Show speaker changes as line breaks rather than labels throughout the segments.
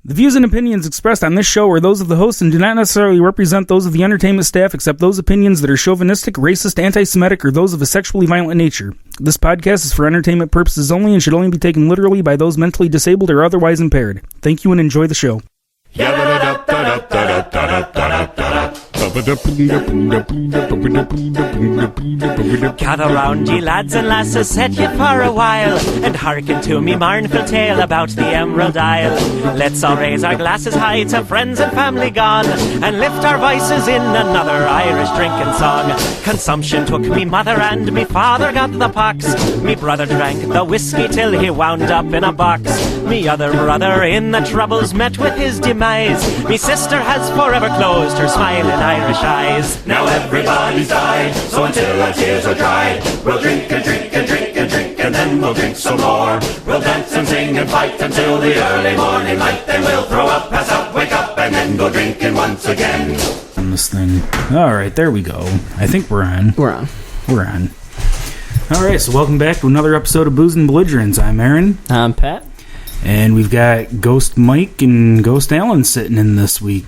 The views and opinions expressed on this show are those of the host and do not necessarily represent those of the entertainment staff, except those opinions that are chauvinistic, racist, anti-Semitic, or those of a sexually violent nature. This podcast is for entertainment purposes only and should only be taken literally by those mentally disabled or otherwise impaired. Thank you and enjoy the show.
Gather round, ye lads and lasses, set ye for a while, and hearken to me mournful tale about the Emerald Isle. Let's all raise our glasses high to friends and family gone, and lift our voices in another Irish drinking song. Consumption took me mother and me father got the pox. Me brother drank the whiskey till he wound up in a box. Me other brother in the troubles met with his demise. Me sister has forever closed her smiling Irish eyes.
Now everybody's died, so until our tears are dried, we'll drink and drink and drink and drink, and then we'll drink some more. We'll dance and sing and fight until the early morning light. Then we'll throw up, pass out, wake up, and then go drinking once again.
On this thing. Alright, there we go. I think we're on.
We're on.
Alright, so welcome back to another episode of Booze and Belligerence. I'm Aaron.
I'm Pat.
And we've got Ghost Mike and Ghost Alan sitting in this week.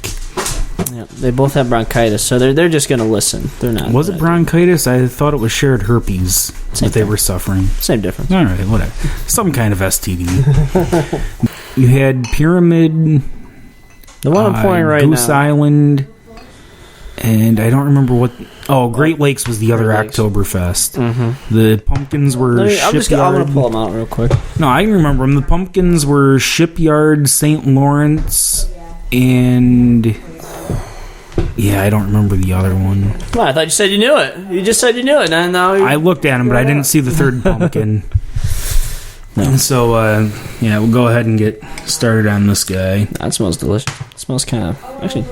Yeah, they both have bronchitis, so they're just going to listen. They're not.
Was it bronchitis? I thought it was shared herpes that they were suffering.
Same difference.
All right, whatever. Some kind of STD. You had Pyramid,
the one I'm pouring right
Goose
now.
Island, and I don't remember what. Oh, Great Lakes was the other Oktoberfest. Mm-hmm. The pumpkins were Shipyard.
I'm going to pull them out real quick.
No, I can remember them. The pumpkins were Shipyard, St. Lawrence, and... Yeah, I don't remember the other one.
Well, I thought you said you knew it. You just said you knew it. And now
I looked at him, but I didn't see the third pumpkin. No. So, yeah, we'll go ahead and get started on this guy.
That smells delicious. It smells kind of... Actually...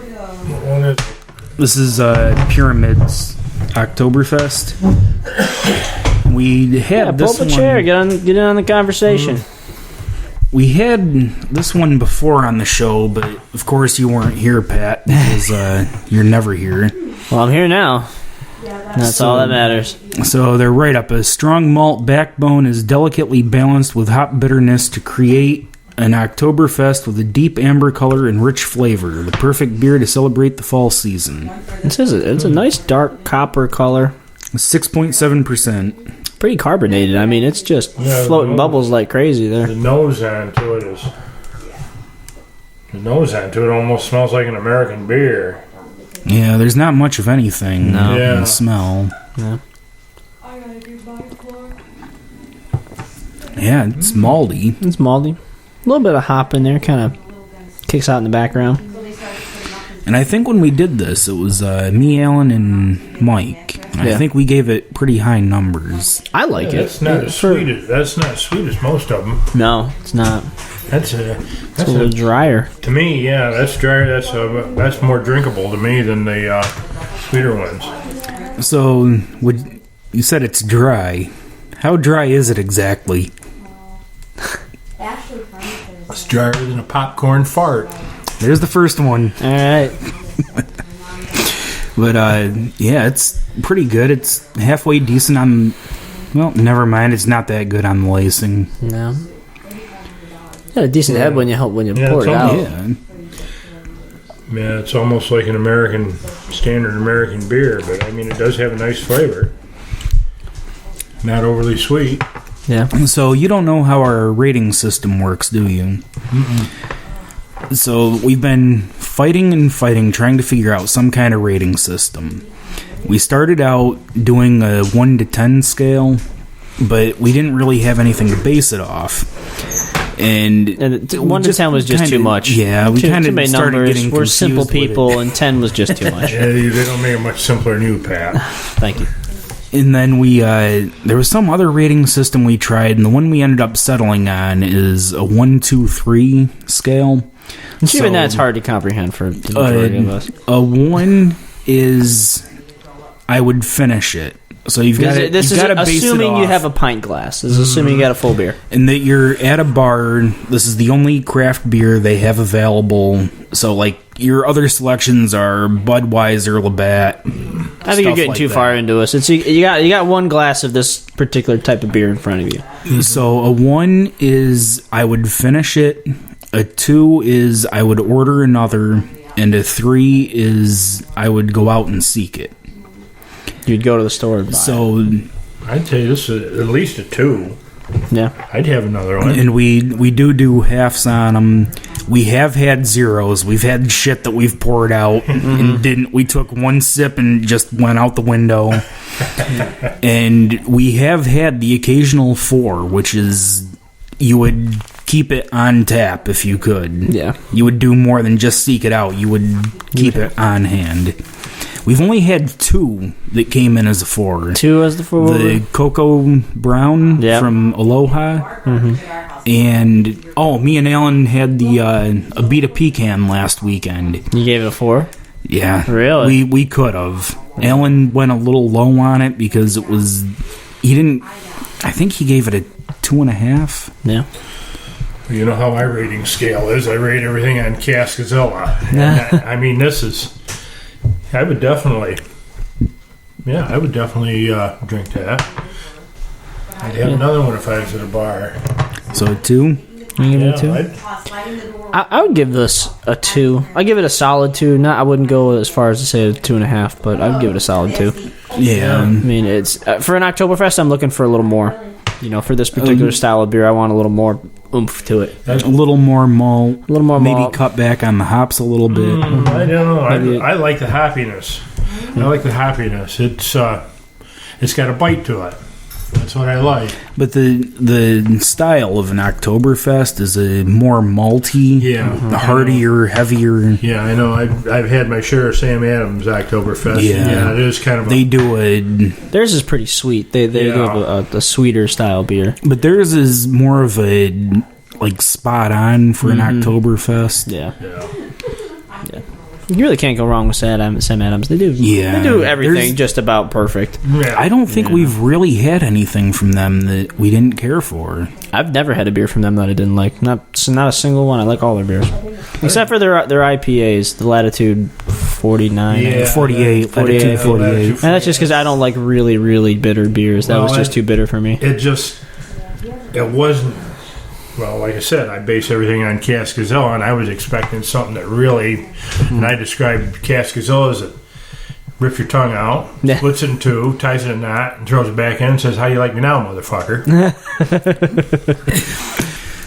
This is Pyramid's Oktoberfest. We had this
pull up
one...
a chair. Get in on the conversation.
We had this one before on the show, but of course you weren't here, Pat, because you're never here.
Well, I'm here now. That's all that matters.
So they're right up. A strong malt backbone is delicately balanced with hop bitterness to create an Oktoberfest with a deep amber color and rich flavor. The perfect beer to celebrate the fall season.
It's a nice dark copper color.
6.7%.
Pretty carbonated. I mean, it's just floating bubbles like crazy there.
The nose onto it is... The nose onto it almost smells like an American beer.
Yeah, there's not much of anything in the smell.
Yeah.
Yeah, it's malty.
It's malty. A little bit of hop in there, kind of kicks out in the background.
And I think when we did this, it was me, Alan, and Mike. And I think we gave it pretty high numbers.
I like it.
That's not as sweet as most of them.
No, it's not.
That's
a little drier.
To me, yeah, that's drier. That's more drinkable to me than the sweeter ones.
So, you said it's dry. How dry is it exactly?
It's drier than a popcorn fart.
There's the first one.
All right.
But, yeah, it's pretty good. It's halfway decent on... Well, never mind. It's not that good on the lacing.
No. Got a decent head when you pour it out.
Yeah, it's almost like an standard American beer, but, I mean, it does have a nice flavor. Not overly sweet.
Yeah.
So, you don't know how our rating system works, do you? Mm-mm. So we've been fighting, trying to figure out some kind of rating system. We started out doing a 1 to 10 scale, but we didn't really have anything to base it off. And
1 to 10 was just too much.
Yeah, we kind of started
numbers.
getting
We're
confused
simple
with
people, and 10 was just too much.
Yeah, they don't make it much simpler than you, Pat.
Thank you.
And then there was some other rating system we tried, and the one we ended up settling on is a 1, 2, 3 scale.
Even that's hard to comprehend for the majority of us.
A 1 is I would finish it. So you've got to base it off.
Assuming you have a pint glass. This is assuming you got a full beer.
And that you're at a bar. This is the only craft beer they have available. So, like, your other selections are Budweiser, Labatt.
I think you're getting too far into us. You got one glass of this particular type of beer in front of you.
So, a 1 is I would finish it. A 2 is I would order another, and a 3 is I would go out and seek it.
You'd go to the store and buy it.
So,
I'd say this is at least a 2.
Yeah.
I'd have another one.
and we do halves on them. We have had zeros. We've had shit that we've poured out and didn't. We took one sip and just went out the window. And we have had the occasional 4, which is you would keep it on tap if you could.
Yeah.
You would do more than just seek it out. You would keep it on hand. We've only had 2 that came in as a 4.
2 as the 4.
The Cocoa Brown from Aloha. And, me and Alan had the Abita Pecan last weekend.
You gave it a 4?
Yeah.
Really?
We could have. Alan went a little low on it because it was... I think he gave it a 2.5.
Yeah.
You know how my rating scale is. I rate everything on Cascazilla. I mean, this is... I would definitely drink that. I'd have another one if I was at a bar.
So a 2?
You give it a 2? I would give this a 2. I give it a solid 2. I wouldn't go as far as to say a 2.5, but I'd give it a solid 2.
Yeah.
I mean, it's for an Oktoberfest, I'm looking for a little more. For this particular style of beer, I want a little more oomph to it.
A little more malt.
A little more
maybe
malt.
cut back on the hops a little bit.
I don't know. I like the hoppiness. It's got a bite to it. That's what I like.
But the style of an Oktoberfest is a more malty, the heartier, heavier.
Yeah, I know. I've had my share of Sam Adams Oktoberfest. Yeah, it is kind of.
They do a.
Theirs is pretty sweet. They do have a sweeter style beer.
But theirs is more of a spot on for an Oktoberfest.
Yeah. You really can't go wrong with Sam Adams. They do.
Yeah,
they do everything just about perfect.
Yeah.
I don't think we've really had anything from them that we didn't care for.
I've never had a beer from them that I didn't like. Not a single one. I like all their beers, except for their IPAs. The Latitude 49,
48, Latitude 48.
And that's just because I don't like really, really bitter beers. That was just too bitter for me.
It wasn't. Well, like I said, I base everything on Cascazilla, and I was expecting something that really... And I described Cascazilla as rips your tongue out, splits it in 2, ties it in a knot, and throws it back in and says, how you like me now, motherfucker?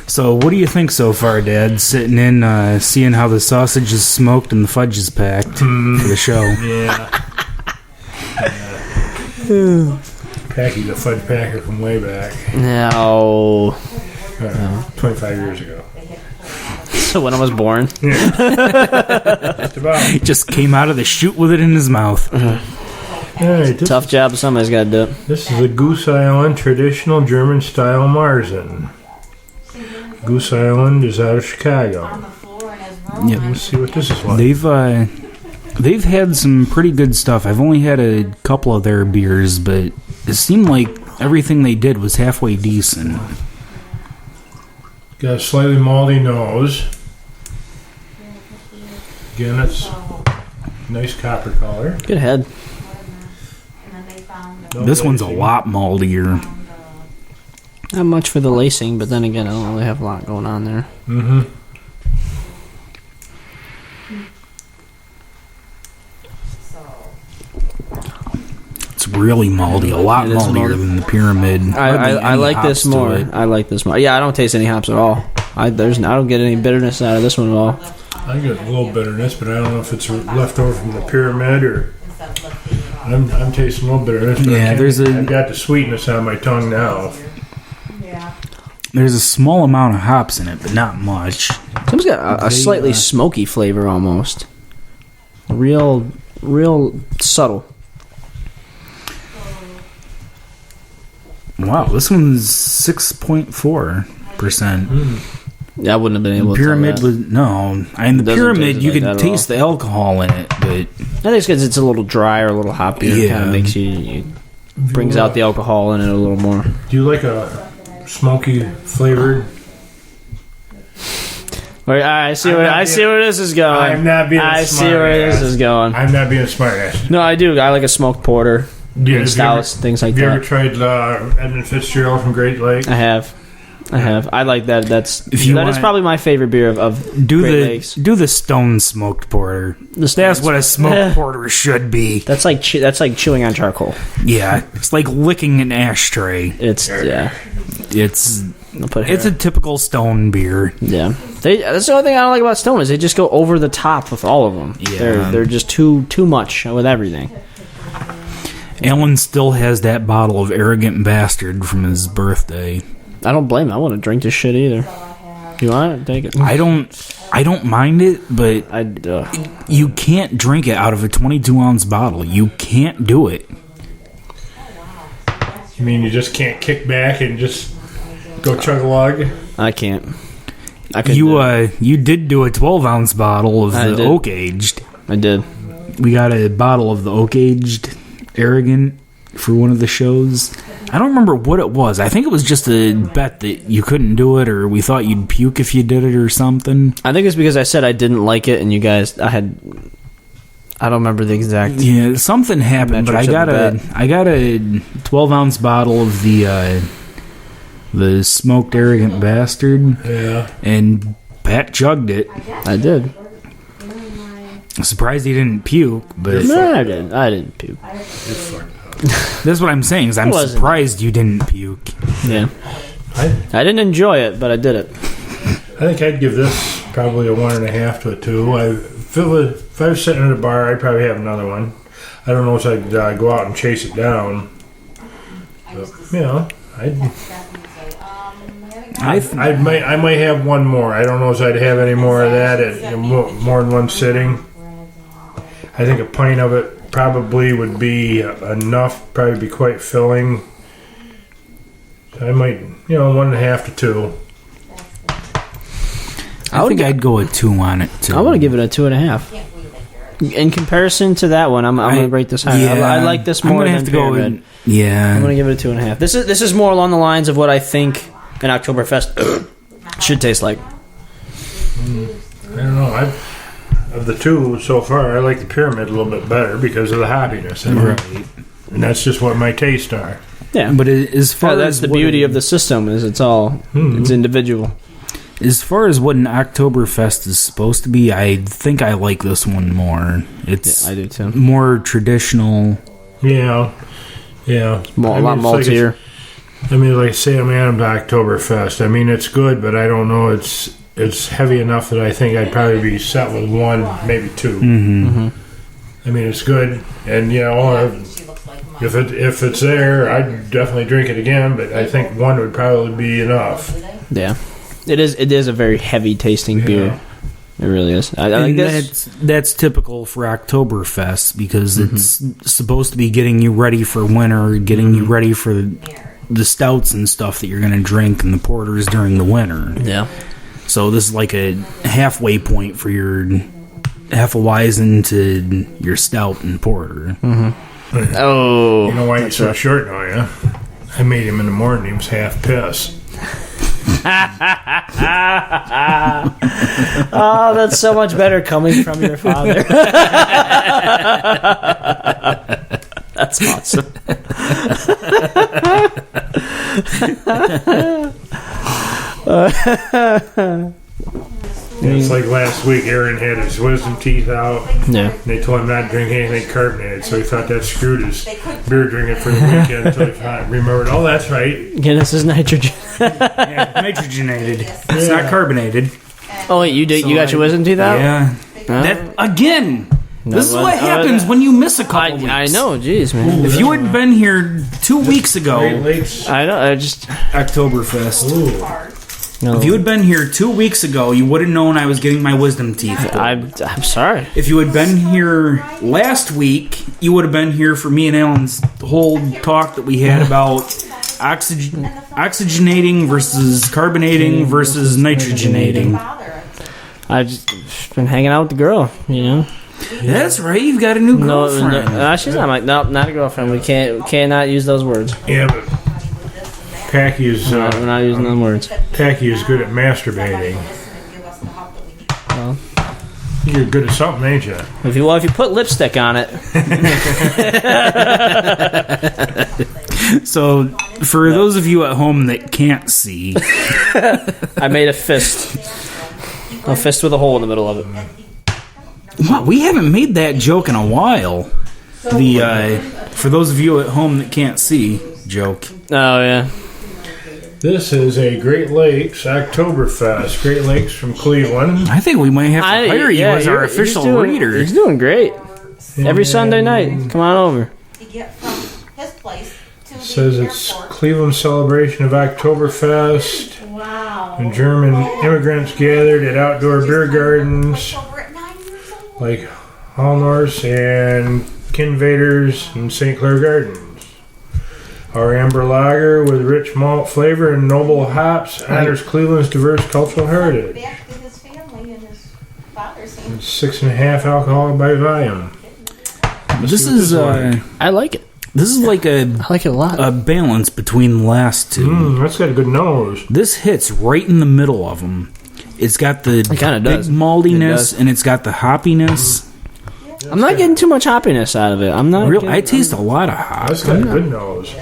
So, what do you think so far, Dad? Sitting in, seeing how the sausage is smoked and the fudge is packed for the show.
Yeah. Packy's a fudge packer from way back.
No.
25 years ago.
So when I was born.
Just about.
He just came out of the chute with it in his mouth.
All right,
Tough job. Somebody's got to do it.
This is a Goose Island traditional German-style Marzen. Goose Island is out of Chicago.
Yep.
Let's see what this is like.
They've had some pretty good stuff. I've only had a couple of their beers, but it seemed like everything they did was halfway decent.
Got a slightly malty nose. Again, it's nice copper color.
Good head.
This one's a lot maltier.
Not much for the lacing, but then again, I don't really have a lot going on there.
Mm-hmm.
It's really malty, a lot maltier than the Pyramid.
I like this more. I like this more. Yeah, I don't taste any hops at all. I don't get any bitterness out of this one at all.
I get a little bitterness, but I don't know if it's left over from the Pyramid or... I'm tasting a little bitterness.
Yeah,
I've got the sweetness on my tongue now.
There's a small amount of hops in it, but not much.
It's got a slightly smoky flavor almost. Real subtle.
Wow, this one's 6.4%.
Yeah, I wouldn't have been able to
Pyramid
tell that.
was no. In the Pyramid, you can taste the alcohol in it, but
I think it's because it's a little drier, a little hoppier. It kind of makes you brings out the alcohol in it a little more.
Do you like a smoky flavored?
I see where this is going.
I'm not being
I see where this is going.
I'm not being a smart ass.
No, I do. I like a smoked porter, green stouts, things like
Have you
that.
ever tried Edmund Fitzgerald from Great Lakes?
I have. I have. I like that. That is probably my favorite beer of
do
Great
the
Lakes.
do the stone smoked porter. That's what a smoked porter should be.
That's like chewing on charcoal.
Yeah, it's like licking an ashtray.
It's
a typical stone beer.
Yeah, that's the only thing I don't like about Stone is they just go over the top with all of them.
Yeah,
they're just too much with everything.
Alan still has that bottle of Arrogant Bastard from his birthday.
I don't blame him. I want to drink this shit either. You want it? Take it.
I don't mind it, but you can't drink it out of a 22-ounce bottle. You can't do it.
You mean you just can't kick back and just go chug a lug?
I can't.
You did do a 12-ounce bottle of the oak aged.
I did.
We got a bottle of the oak aged Arrogant for one of the shows. I don't remember what it was. I think it was just a bet that you couldn't do it, or we thought you'd puke if you did it, or something.
I think it's because I said I didn't like it, and you guys, I don't remember the exact.
Yeah, something happened, but I got a 12-ounce bottle of the smoked Arrogant Bastard.
Yeah,
and Pat chugged it.
I did.
I'm surprised he didn't puke, but
no, I didn't puke.
That's what I'm saying. Is I'm surprised you didn't puke.
Yeah, I didn't enjoy it, but I did it.
I think I'd give this probably a 1.5 to a 2. If I was sitting at a bar, I'd probably have another one. I don't know if I'd go out and chase it down. But, I might have one more. I don't know if I'd have any more of that at more than one sitting. I think a pint of it probably would be enough, probably be quite filling. I might, 1.5 to 2.
I think I'd go with 2 on it too.
I want to give it a 2.5. In comparison to that one, I'm going to rate this higher.
Yeah,
I like this more than Pyramid.
I'm going
to give it a 2.5. This is more along the lines of what I think an Oktoberfest should taste like.
I don't know. Of the two so far, I like the Pyramid a little bit better because of the hoppiness. Right. And that's just what my tastes are.
Yeah,
but as far
that's the beauty of the system is it's all it's individual.
As far as what an Oktoberfest is supposed to be, I think I like this one more.
I do too.
More traditional.
Yeah.
A lot maltier.
Like Sam Adams Oktoberfest. It's good, but I don't know. It's heavy enough that I think I'd probably be set with 1, maybe 2.
Mm-hmm.
It's good, and if it's there, I'd definitely drink it again. But I think 1 would probably be enough.
Yeah, it is. It is a very heavy tasting beer. It really is. I think
that's typical for Oktoberfest because it's supposed to be getting you ready for winter, getting you ready for the stouts and stuff that you're going to drink and the porters during the winter.
Yeah.
So this is like a halfway point for your Hefeweizen to your stout and porter.
Mm-hmm. Oh,
you know why he's so short now, yeah? I made him in the morning. He was half pissed.
Oh, that's so much better coming from your father. That's awesome.
It's like last week, Aaron had his wisdom teeth out.
Yeah.
And they told him not to drink anything carbonated, so he thought that screwed his beer drinking for the weekend until he remembered, oh, that's right.
Guinness is nitrogen.
Nitrogenated. It's not carbonated.
Oh, wait, you got your wisdom teeth out?
Yeah. That, again... This is what happens when you miss a couple weeks.
I know, jeez, man.
If you had been here 2 weeks ago...
I know,
Oktoberfest.
Ooh.
No.
If you had been here 2 weeks ago, you would have known I was getting my wisdom teeth pulled.
I'm sorry.
If you had been here last week, you would have been here for me and Alan's whole talk that we had about oxygenating versus carbonating versus nitrogenating.
I've just been hanging out with the girl,
That's right. You've got a new girlfriend.
No, she's not not a girlfriend. We cannot use those words.
Yeah, but Packy's
we're not using those words.
Packy is good at masturbating.
Well,
you're good at something, ain't you?
If you put lipstick on it.
So For those of you at home that can't see,
I made a fist. A fist with a hole in the middle of it.
wow, we haven't made that joke in a while. The for those of you at home that can't see joke.
Oh, yeah.
This is a Great Lakes Oktoberfest. Great Lakes from Cleveland.
I think we might have to hire you as our official reader.
He's doing great. Every Sunday night. Come on over.
To get from his place to the
Says it's
airport.
Cleveland celebration of Oktoberfest.
Wow.
And German immigrants gathered at outdoor beer gardens
Over at 9 years old.
like Hallnors and Kinvaders and St. Clair Gardens. Our amber lager with rich malt flavor and noble hops honors Cleveland's diverse cultural heritage.
Back to his family and his father's family.
It's 6.5 alcohol by volume.
This is
I like it.
this is like
I like it a lot.
a balance between the last two.
That's got a good nose.
This hits right in the middle of them. It's got the
kinda
big
does.
maltiness
It does.
and it's got the hoppiness.
I'm not getting too much hoppiness out of it. I'm not.
Real, I taste a lot of hop.
That's got a good nose.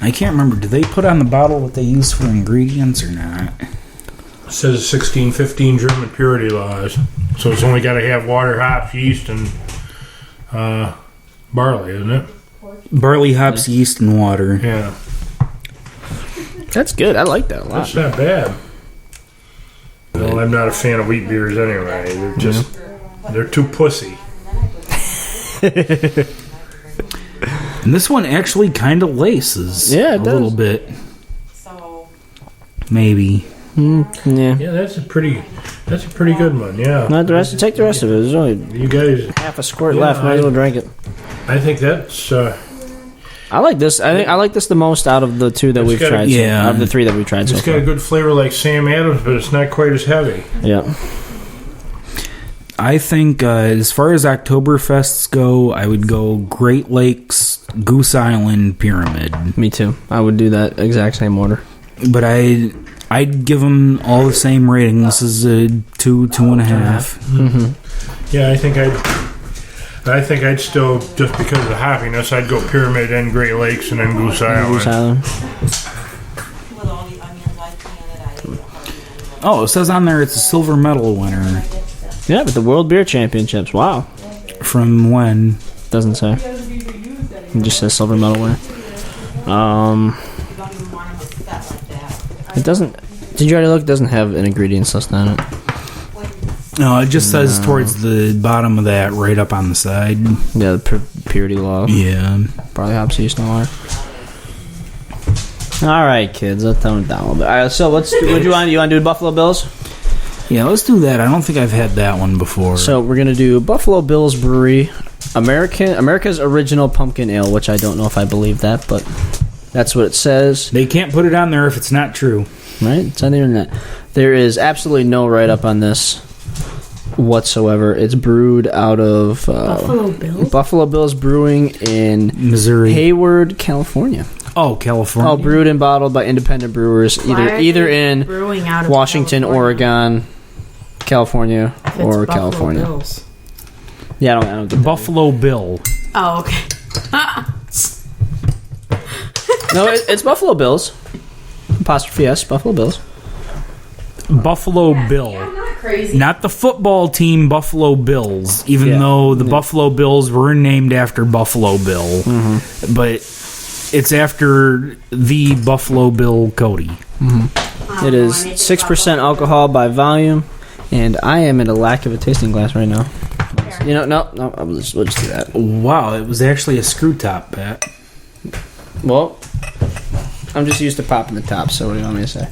I can't remember. Do they put on the bottle what they use for ingredients or not?
It says 1615 German purity laws. So it's only got to have water, hops, yeast, and barley, isn't it?
Barley, hops, yeast, and water.
Yeah.
That's good. I like that a lot.
That's not bad. Well, I'm not a fan of wheat beers anyway. They're just, they're too pussy.
And this one actually kind of laces.
Yeah, it
a
does.
little bit.
So,
Maybe.
Yeah.
Yeah, that's a pretty good one. Yeah.
Not the rest. Take the rest of it. There's only
You guys,
half a squirt
Yeah,
left. Might as well drink it.
I think that's
I like this. I think I like this the most out of the two that
It's
we've
got a-
tried.
Yeah.
Out of the three that we've tried so
it's got
far.
a good flavor like Sam Adams, but it's not quite as heavy.
Yeah.
I think as far as Oktoberfests go, I would go Great Lakes, Goose Island, Pyramid.
Me too. I would do that exact same order.
But I'd give them all the same rating. This is a 2, 2.5.
Yeah, I think I'd still, just because of the happiness, I'd go Pyramid and Great Lakes and then Goose Island.
Goose Island.
with all the onions I planted,
Oh, it says on there it's a silver medal winner.
Yeah, but the World Beer Championships. Wow.
From when?
Doesn't say. It just says silver medal winner. It doesn't. Did you already look? It doesn't have an ingredients list on it.
No, it just says towards the bottom of that, right up on the side.
Yeah, the purity law.
Yeah.
Barley hops, yeast, and water. All right, kids, let's tone it down a little bit. All right, so let's. What do you want? You want to do Buffalo Bills?
Yeah, let's do that. I don't think I've had that one before.
So we're gonna do Buffalo Bills Brewery, America's original pumpkin ale, which I don't know if I believe that, but that's what it says.
They can't put it on there if it's not true.
Right? It's on the internet. There is absolutely no write up on this whatsoever. It's brewed out of
Buffalo Bills?
Buffalo Bills Brewing in
Missouri.
Hayward, California.
Oh, California.
All brewed and bottled by independent brewers,
Why are
either
they
in
brewing out of
Washington,
California?
Oregon, California,
If it's
or
Buffalo
California.
Bills.
Yeah, I don't get that.
Buffalo Bill.
Oh, okay.
No, it's Buffalo Bills. Apostrophe S, Buffalo Bills.
Buffalo Bill.
Not crazy.
Not the football team Buffalo Bills, even
Yeah.
though the Buffalo Bills were named after Buffalo Bill. But it's after the Buffalo Bill Cody.
It is 6% alcohol by volume, and I am in a lack of a tasting glass right now. You know, no, we'll just do that.
Wow, it was actually a screw top, Pat.
Well, I'm just used to popping the top, so what do you want me to say?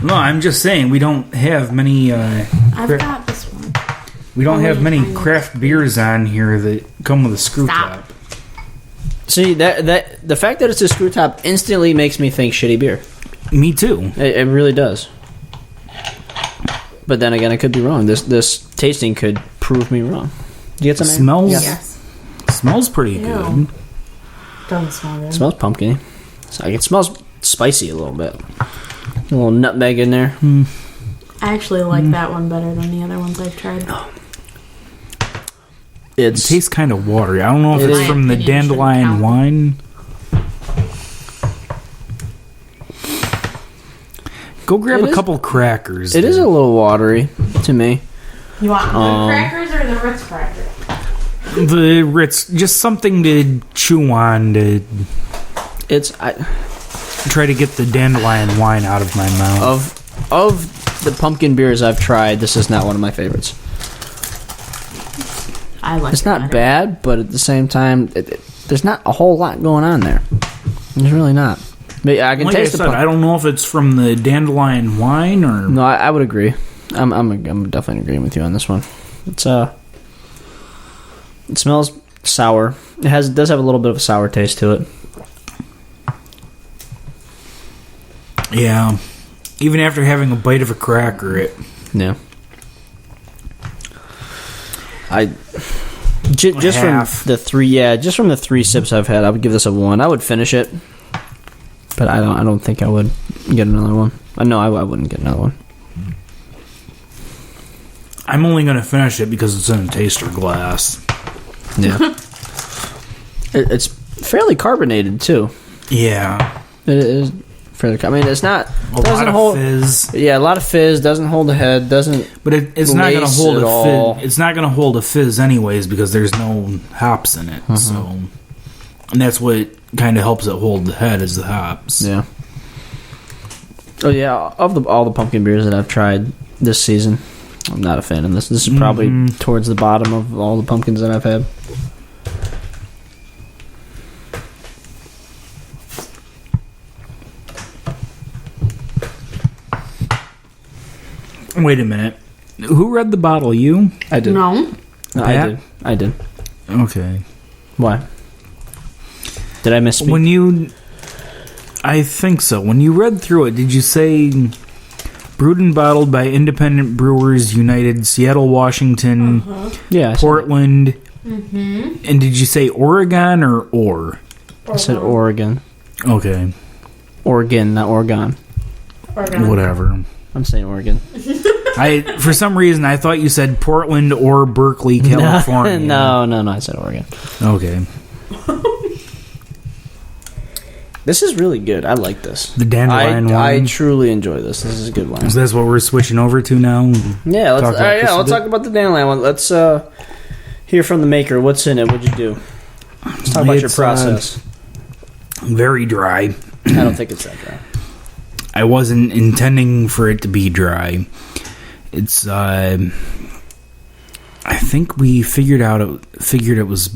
No, I'm just saying we don't have many.
I've got this one.
We don't
Oh,
have
wait,
many
I know.
craft beers on here that come with a screw
Stop.
top.
See, that the fact that it's a screw top instantly makes me think shitty beer.
Me too.
It really does. But then again, I could be wrong. This tasting could prove me wrong. Do you get something?
Smells.
Yes.
Smells pretty
Ew.
good.
Doesn't smell good.
It smells pumpkin. So it smells spicy a little bit. A little nutmeg in there.
I actually like that one better than the other ones I've tried.
It tastes kind of watery. I don't know if
In
it's
my
from the
opinion, shouldn't
dandelion
count.
wine. Go grab a couple crackers.
It is a little watery to me.
You want the crackers or the Ritz crackers?
The Ritz, just something to chew on to try to get the dandelion wine out of my mouth.
Of the pumpkin beers I've tried, this is not one of my favorites.
I like
It's not bad, but at the same time, there's not a whole lot going on there. There's really not. Maybe I can
Like I
taste
said,
the
I don't know if it's from the dandelion wine or...
No, I would agree. I'm definitely agreeing with you on this one. It smells sour. It does have a little bit of a sour taste to it.
Yeah. Even after having a bite of a cracker,
Yeah. Just
half.
from the 3 sips I've had, I would give this a 1. I would finish it, but I don't think I would get another one. No, I wouldn't get another one.
I'm only going to finish it because it's in a taster glass.
Yeah. It's fairly carbonated too.
Yeah.
It is fairly. I mean, it's not.
A lot of fizz.
Yeah, a lot of fizz. Doesn't hold the head. Doesn't.
But it's not going to
lace
hold
at
a
all.
fizz. It's not going to hold a fizz anyways because there's no hops in it. So, and that's what kind of helps it hold the head is the hops.
Yeah. Oh yeah, of all the pumpkin beers that I've tried this season, I'm not a fan of this. This is probably towards the bottom of all the pumpkins that I've had.
Wait a minute. Who read the bottle? You?
I did.
No.
No,
Pat?
I did.
Okay.
Why? Did I misspeak?
When you... I think so. When you read through it, did you say brewed and bottled by Independent Brewers United, Seattle, Washington,
Yeah,
Portland, and did you say Oregon or Or?
I said Oregon.
Okay.
Oregon, not Oregon.
Whatever.
I'm saying Oregon.
For some reason, I thought you said Portland or Berkeley, California.
No, I said Oregon.
Okay.
This is really good. I like this.
The dandelion
I
wine.
truly enjoy this. This is a good wine.
So that's what we're switching over to now?
Yeah, let's
Talk about this a
let's
bit?
talk about the dandelion one. Let's hear from the maker. What's in it? What'd you do? Let's talk about your
It's,
process.
Very dry.
I don't think it's that dry.
I wasn't intending for it to be dry. It's I think we figured it was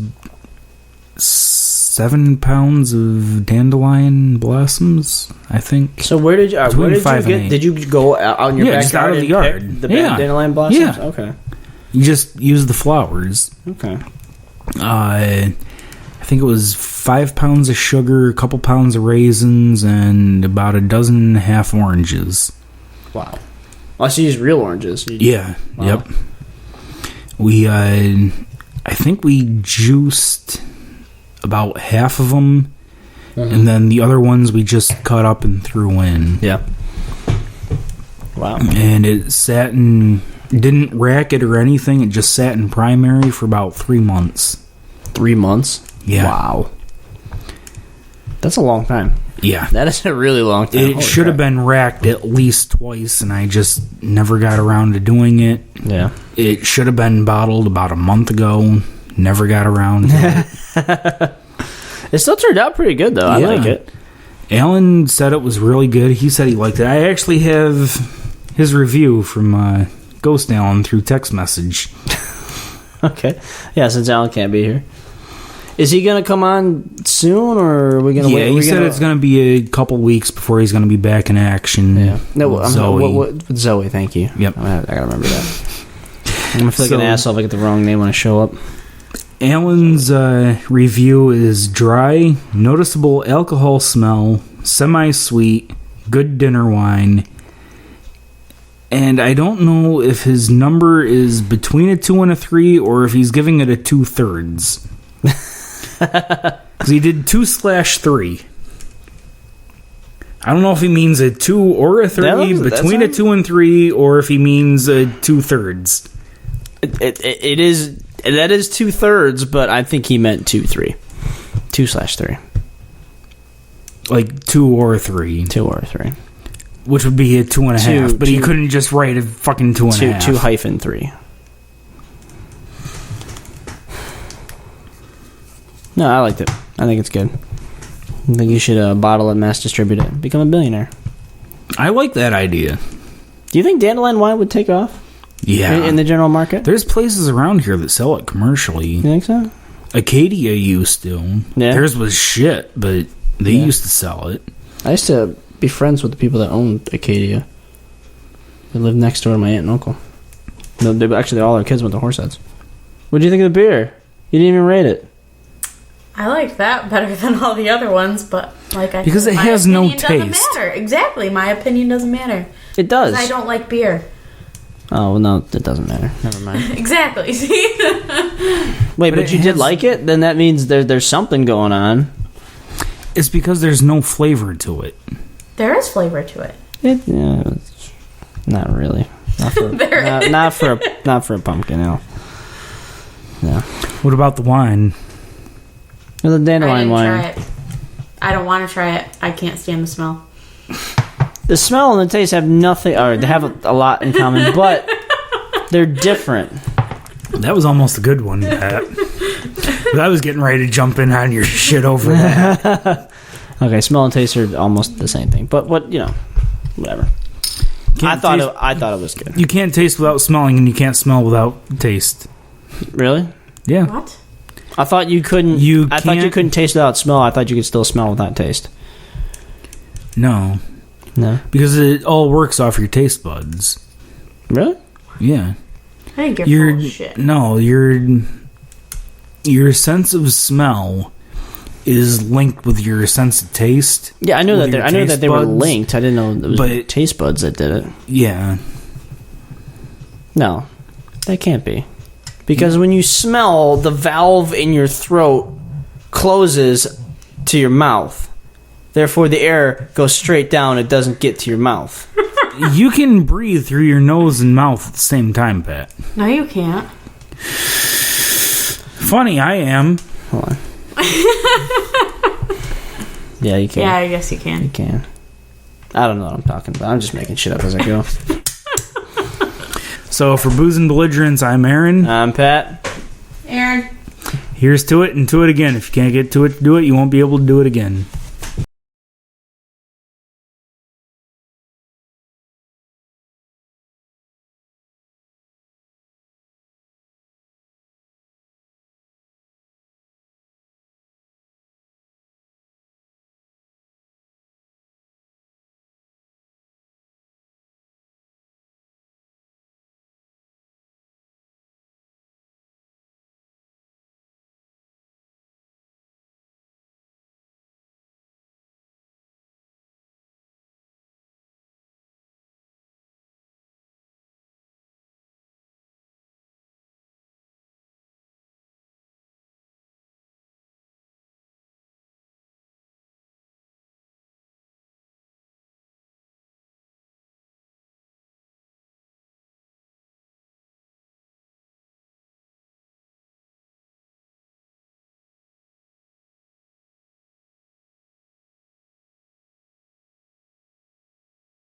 7 pounds of dandelion blossoms, I think.
So where did you
Between 5 and
get?
8.
Did you go out in your
Yeah,
backyard
just out of the
and
yard.
pick the
Yeah.
dandelion blossoms?
Yeah.
Okay.
You just use the flowers.
Okay.
I think it was 5 pounds of sugar, a couple pounds of raisins, and about 12.5 oranges.
Wow. Oh, so you use real oranges.
Yeah.
Wow.
Yep. We, I think we juiced about half of them, and then the other ones we just cut up and threw in.
Yeah. Wow.
And it sat in, didn't rack it or anything. It just sat in primary for about 3 months.
3 months?
Yeah.
Wow. That's a long time.
Yeah.
That is a really long time.
It
Holy
should have
crap.
been racked at least twice, and I just never got around to doing it.
Yeah.
It should have been bottled about a month ago. Never got around to it.
It still turned out pretty good, though. I
Yeah.
like it.
Alan said it was really good. He said he liked it. I actually have his review from Ghost Alan through text message.
Okay. Yeah, since Alan can't be here. Is he going to come on soon, or are we going to wait?
Yeah, he said it's going to be a couple weeks before he's going to be back in action.
Yeah. No,
with
I'm
Zoe.
with Zoe, thank you.
Yep.
I got to remember that. I'm going to feel like an
So-
asshole if I get the wrong name when I show up.
Alan's review is dry, noticeable alcohol smell, semi-sweet, good dinner wine. And I don't know if his number is between a 2 and a 3 or if he's giving it a 2/3. Because he did 2/3. I don't know if he means a 2 or a 3, between a 2 and 3, or if he means a 2/3.
It is That is 2/3, but I think he meant 2/3. 2/3.
Like 2 or 3.
2 or 3.
Which would be a 2.5. But he couldn't just write a fucking 2.5.
2-3. No, I liked it. I think it's good. I think you should bottle it, mass distribute it, become a billionaire.
I like that idea.
Do you think dandelion wine would take off?
Yeah.
In the general market?
There's places around here that sell it commercially.
You think so?
Acadia used to.
Yeah.
Theirs was shit, but they used to sell it.
I used to be friends with the people that owned Acadia. They lived next door to my aunt and uncle. Actually, all our kids went to Horseheads. What do you think of the beer? You didn't even rate it.
I liked that better than all the other ones, but
because it has no taste.
Doesn't matter. Exactly, my opinion doesn't matter.
It does.
I don't like beer.
Oh well, no, it doesn't matter. Never mind.
Exactly. See.
Wait, but you did like it? Then that means there's something going on.
It's because there's no flavor to it.
There is flavor to it.
It's not really. Not for a pumpkin ale. No.
What about the wine?
The dandelion wine.
Try it. I don't want to try it. I can't stand the smell.
The smell and the taste have nothing, or they have a lot in common, but they're different.
That was almost a good one, Pat. But I was getting ready to jump in on your shit over that.
Okay, smell and taste are almost the same thing, but whatever. I thought it was good.
You can't taste without smelling, and you can't smell without taste.
Really?
Yeah.
What?
I thought you couldn't. I thought you couldn't taste without smell. I thought you could still smell without taste.
No. Because it all works off your taste buds.
Really?
Yeah.
I think you're full of shit.
No, your sense of smell is linked with your sense of taste.
Yeah, I knew that. I knew that they were linked. I didn't know it was taste buds that did it.
Yeah.
No, that can't be. Because when you smell, the valve in your throat closes to your mouth. Therefore, the air goes straight down. It doesn't get to your mouth.
You can breathe through your nose and mouth at the same time, Pat.
No, you can't.
Funny, I am.
Hold on. Yeah, you can.
Yeah, I guess you can.
You can. I don't know what I'm talking about. I'm just making shit up as I go.
So, for Booze and Belligerence, I'm Aaron.
I'm Pat.
Aaron.
Here's to it and to it again. If you can't get to it, do it. You won't be able to do it again.